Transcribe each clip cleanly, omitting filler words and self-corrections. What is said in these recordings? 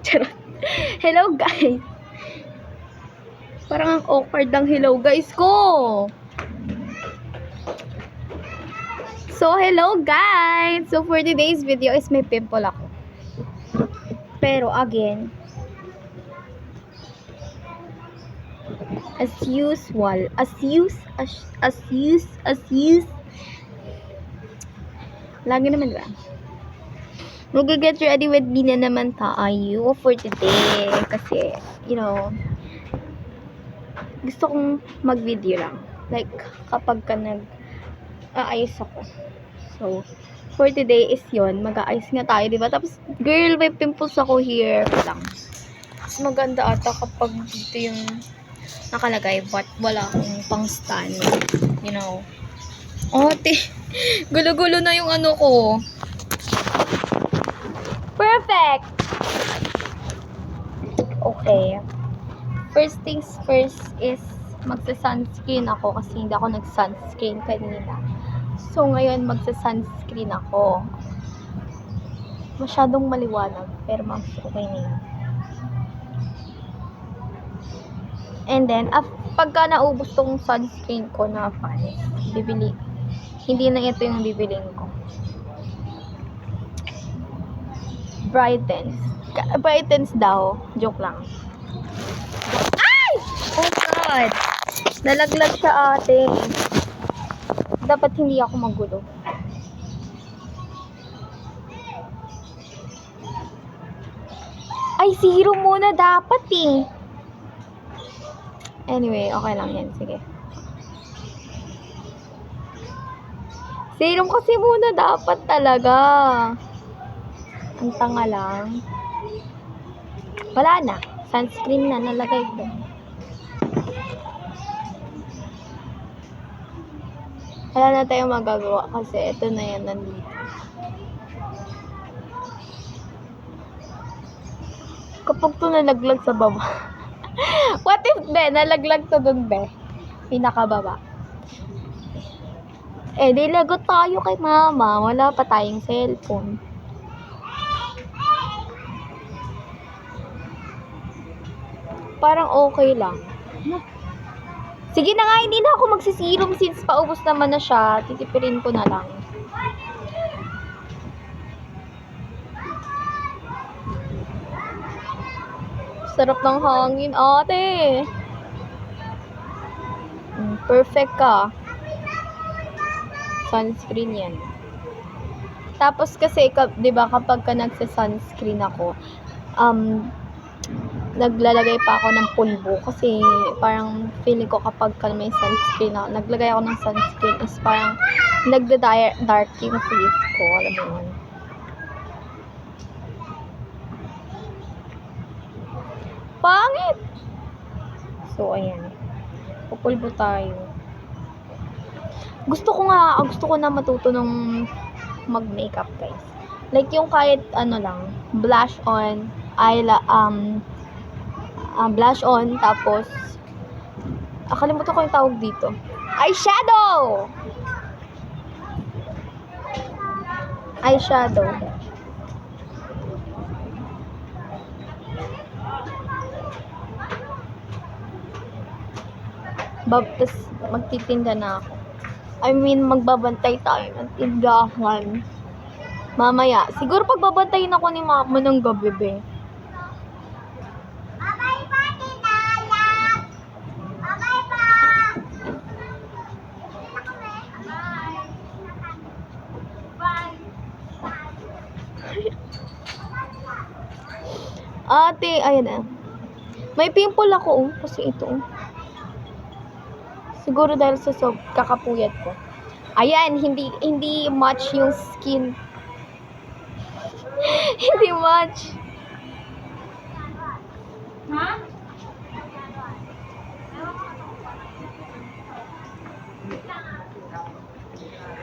Charot. Hello, guys. Parang ang awkward ng hello, guys ko. So, hello, guys. So, for today's video is may pimple ako. Pero, again, as usual, lagi naman ba? Mag-get ready with me na naman tayo for today. Kasi, gusto kong mag-video lang. Like, kapag ka nag-aayos ako. So, for today is yon, mag-aayos nga tayo, diba? Tapos, girl, may pimples ako here. Lang. Mas maganda ata kapag dito yung nakalagay, but wala akong pang stand. Gulo-gulo na yung ano ko. Perfect! Okay. First things first is magsa-sunscreen ako kasi hindi ako nag-sunscreen kanina. So, ngayon magsa-sunscreen ako. Masyadong maliwanag, pero okay na yun. And then, pagka naubos tong sunscreen ko na panis, hindi na ito yung bibilin ko. Brightens daw. Joke lang. Ay! Oh God! Nalaglag siya, ate. Dapat hindi ako magulo. Ay, zero muna dapat eh. Anyway, okay lang yan. Sige. Serum kasi muna dapat talaga. Ang tanga lang. Wala na. Sunscreen na nalagay ko. Wala na tayong magagawa kasi ito na yan nandito. Kapag ito nalaglag sa baba. What if, be? Nalaglag to dun, be? Pinakababa. Di lagot tayo kay mama. Wala pa tayong cellphone. Parang okay lang. Sige na nga, hindi na ako magsisirum since paubos naman na siya. Titipirin ko na lang. Sarap ng hangin, ate. Perfect ka. Sunscreen yan. Tapos kasi, diba, kapag ka nagsa-sunscreen ako, naglalagay pa ako ng pulbo kasi parang feeling ko kapag may sunscreen ako, naglagay ako ng sunscreen is parang nagda-dark yung face ko, alam mo yun. Pangit! So, ayan. Pupulbo tayo. Gusto ko na matuto ng mag-makeup, guys. Like yung kahit lang, blush on, blush on, tapos kalimutan ko yung tawag dito. Eyeshadow! Tapos magtitinda na ako. Magbabantay tayo ng tindahan. Mamaya. Siguro pagbabantayin ako ni mama ng gabi, be. Ate, ayan na. May pimple ako, kasi ito. Siguro dahil sa kakapuyat ko. Ayan, hindi match yung skin. Hindi match. Ha?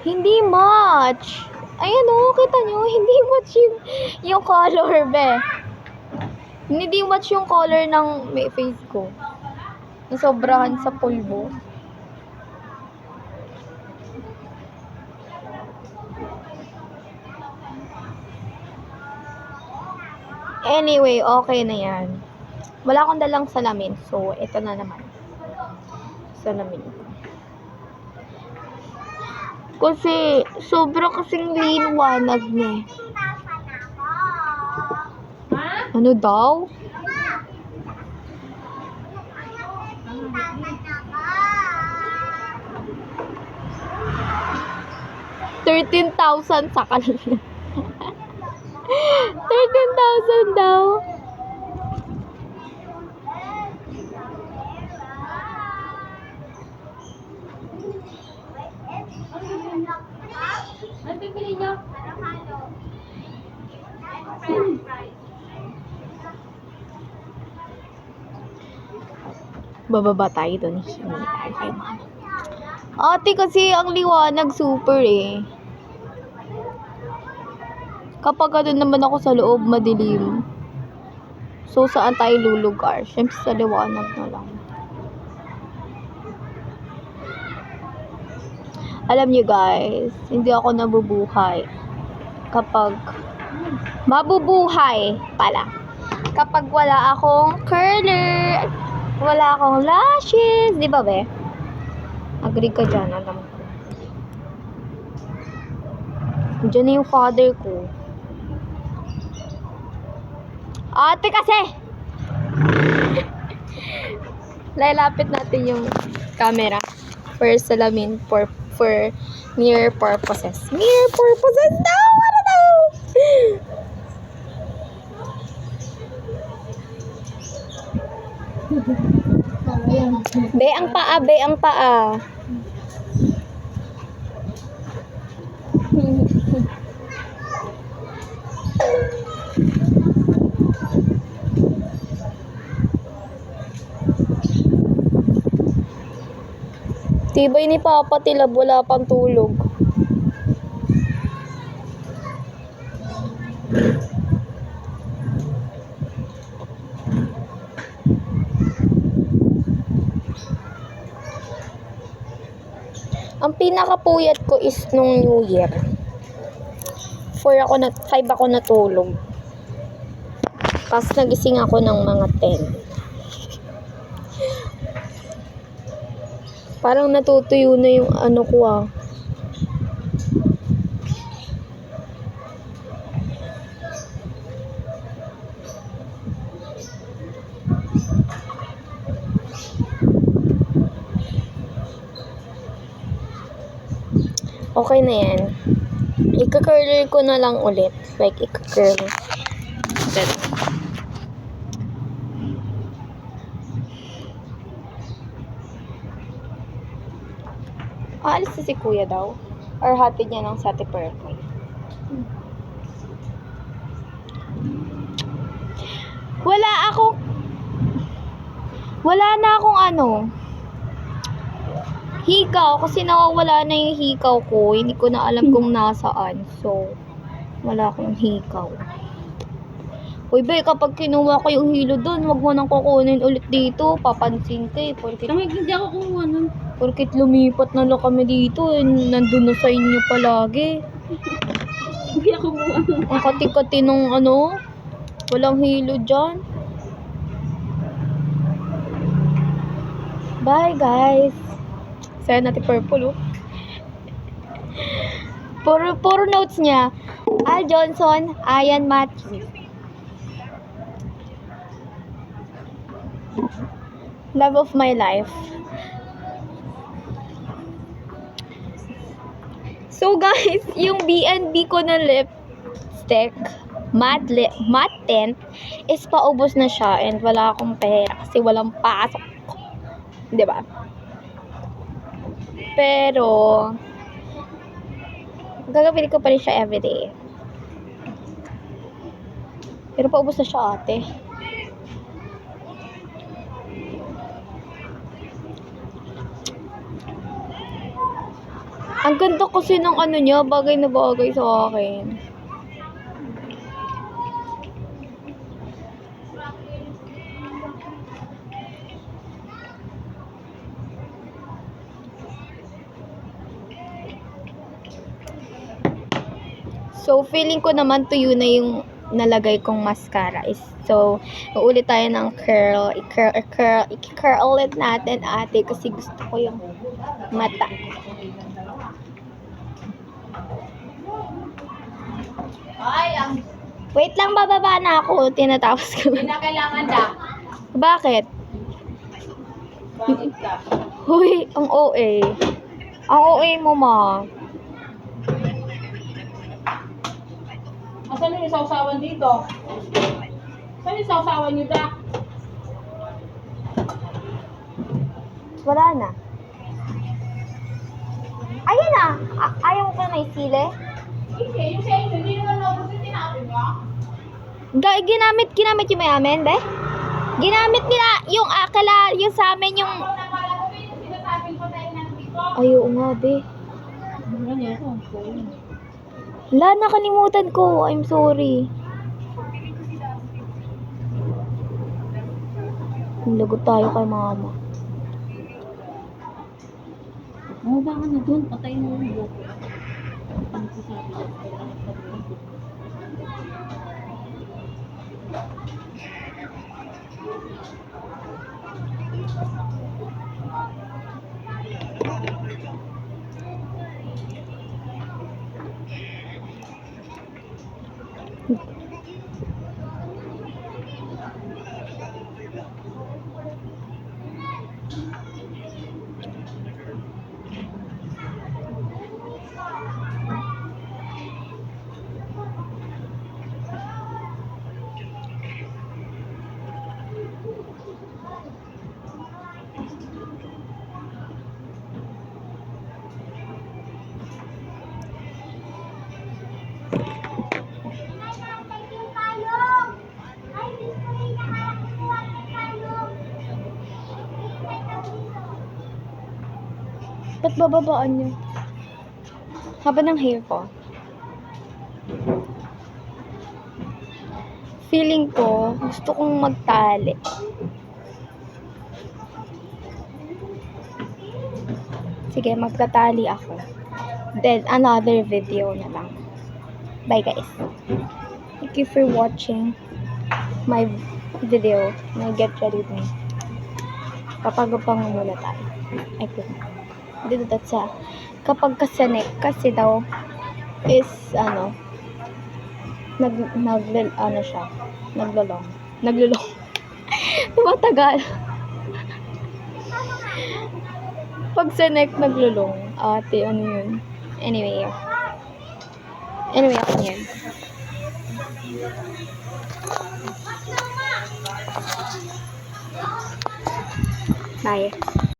Hindi match. Ayan kita nyo, hindi match yung color, be. Hindi match yung color ng face ko. Nasobrahan sa pulbo. Anyway, okay na yan. Wala akong dalang salamin. So, ito na naman. Salamin ko. Kasi, sobra kasing liwanag niya. Ano daw? $13,000 sa kanila. 13,000 daw. Ano pipili niyo? Bababa tayo doon. Hindi tayo kay mama. Ate, kasi ang liwanag super eh. Kapag ano naman ako sa loob, madilim. So, saan tayo lulugar? Siyempre sa liwanag na lang. Alam niyo guys, hindi ako nabubuhay kapag mabubuhay pala kapag wala akong curler, wala akong lashes, di ba be? Agree ka dyan, alam ko. Diyan na yung father ko. Ate kasi! Lalapit natin yung camera for salamin for mirror purposes. Mirror purposes daw! Ano daw? Be ang paa, be ang paa. Tibay ni Papa Tilab, wala pang tulog. Ang pinakapuyat ko is nung New Year. 5 ako natulog. Tapos nagising ako ng mga 10. Parang natutuyo na yung ano ko ah. Okay na yan. Ika-curler ko na lang ulit. Like, ika-curl. Ganun. Aalis na si kuya daw. Or hatid niya ng sa Ate Purple. Wala na akong ano. Hikaw. Kasi nawawala na yung hikaw ko. Hindi ko na alam kung nasaan. So, wala akong hikaw. Uy, be, kapag kinuha ko yung hilo doon, wag mo nang kukunin ulit dito. Papansin ka eh. Hindi ako kumuha nun. Porkit lumipat na lang kami dito, nandun na sa inyo palagi. Hindi ako kumuha nun. Ang kati-kati nung ano, walang hilo dyan. Bye guys. Saya natin purple oh. Puro notes niya. Al Johnson, Ayan Matthew. Love of my life. So guys, yung B&B ko na lipstick, matte tint, is paubos na siya and wala akong pera kasi walang pasok. Diba? Pero, gagawin ko pa rin siya everyday. Pero paubos na siya ate. Ang ganda kasi ng ano niya, bagay na bagay sa akin. So, feeling ko naman tuyo na yung nalagay kong mascara is, so, uulit tayo ng curl. I-curl ulit natin, ate, kasi gusto ko yung mata. Wait lang, bababa na ako. Tinatapos ko Hindi lang. na kailangan da. Bakit? Bakit ka? Huy, ang OA. Ang OA mo, ma. Asan yung isawsawan dito? Saan yung isawsawan nyo da? Wala na. Ayun na. Ayaw mo pa may sili? Hindi, yung sa inyo, hindi naman naubos yung tinapin nyo. Ginamit yung mayamin, be? Ginamit nila yung akala, yung sa amin, yung... Ako na pala ko yung sinasabing ko tayo nandito. Ay, oo nga, be. Ano yan? Wala, nakalimutan ko. I'm sorry. Lagot tayo kay mama. Mababa ka na doon, patayin mo yung buhok. Ano ko sabi? Ba't bababaan niyo? Haba ng hair ko. Feeling ko, gusto kong magtali. Sige, magtatali ako. Then, another video na lang. Bye, guys. Thank you for watching my video. My get ready with me. Papagupang muna tayo. Ay, good. Dito that sa kapag kasi daw is siya naglulong matagal pag sa neck naglulong ate ano yun anyway ako yun bye.